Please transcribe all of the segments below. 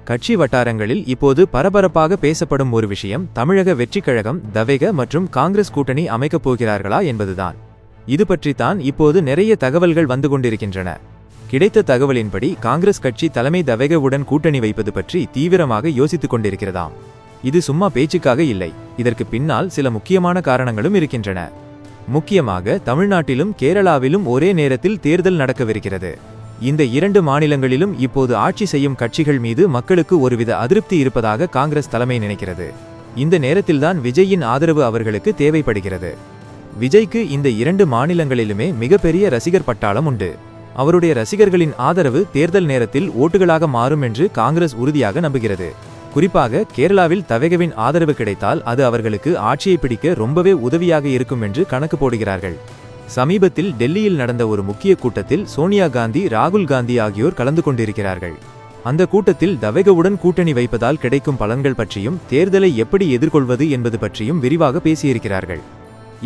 கட்சி வட்டாரங்களில் இப்போது பரபரப்பாக பேசப்படும் ஒரு விஷயம் தமிழக வெற்றிக் கழகம் தவேக மற்றும் காங்கிரஸ் கூட்டணி அமைக்கப் போகிறார்களா என்பதுதான். இது பற்றித்தான் இப்போது நிறைய தகவல்கள் வந்து கொண்டிருக்கின்றன. கிடைத்த தகவலின்படி காங்கிரஸ் கட்சி தலைமை தவேகவுடன் கூட்டணி வைப்பது பற்றி தீவிரமாக யோசித்துக் கொண்டிருக்கிறதாம். இது சும்மா பேச்சுக்காக இல்லை, இதற்கு பின்னால் சில முக்கியமான காரணங்களும் இருக்கின்றன. முக்கியமாக தமிழ்நாட்டிலும் கேரளாவிலும் ஒரே நேரத்தில் தேர்தல் நடக்கவிருக்கிறது. இந்த இரண்டு மாநிலங்களிலும் இப்போது ஆட்சி செய்யும் கட்சிகள் மீது மக்களுக்கு ஒருவித அதிருப்தி இருப்பதாக காங்கிரஸ் தலைமை நினைக்கிறது. இந்த நேரத்தில்தான் விஜயின் ஆதரவு அவர்களுக்கு தேவைப்படுகிறது. விஜய்க்கு இந்த இரண்டு மாநிலங்களிலுமே மிகப்பெரிய ரசிகர் பட்டாளம் உண்டு. அவருடைய ரசிகர்களின் ஆதரவு தேர்தல் நேரத்தில் ஓட்டுகளாக மாறும் என்று காங்கிரஸ் உறுதியாக நம்புகிறது. குறிப்பாக கேரளாவில் தவேகவின் ஆதரவு கிடைத்தால் அது அவர்களுக்கு ஆட்சியை பிடிக்க ரொம்பவே உதவியாக இருக்கும் என்று கணக்கு போடுகிறார்கள். சமீபத்தில் டெல்லியில் நடந்த ஒரு முக்கிய கூட்டத்தில் சோனியா காந்தி, ராகுல் காந்தி ஆகியோர் கலந்து கொண்டிருக்கிறார்கள். அந்த கூட்டத்தில் தவேகவுடன் கூட்டணி வைப்பதால் கிடைக்கும் பலன்கள் பற்றியும் தேர்தலை எப்படி எதிர்கொள்வது என்பது பற்றியும் விரிவாக பேசியிருக்கிறார்கள்.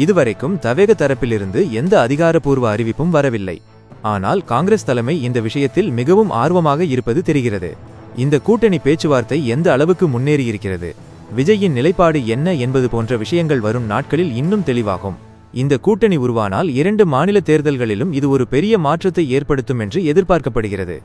இதுவரைக்கும் தவேக தரப்பிலிருந்து எந்த அதிகாரப்பூர்வ அறிவிப்பும் வரவில்லை. ஆனால் காங்கிரஸ் தலைமை இந்த விஷயத்தில் மிகவும் ஆர்வமாக இருப்பது தெரிகிறது. இந்த கூட்டணி பேச்சுவார்த்தை எந்த அளவுக்கு முன்னேறியிருக்கிறது, விஜயின் நிலைப்பாடு என்ன என்பது போன்ற விஷயங்கள் வரும் நாட்களில் இன்னும் தெளிவாகும். இந்த கூட்டணி உருவானால் இரண்டு மாநில தேர்தல்களிலும் இது ஒரு பெரிய மாற்றத்தை ஏற்படுத்தும் என்று எதிர்பார்க்கப்படுகிறது.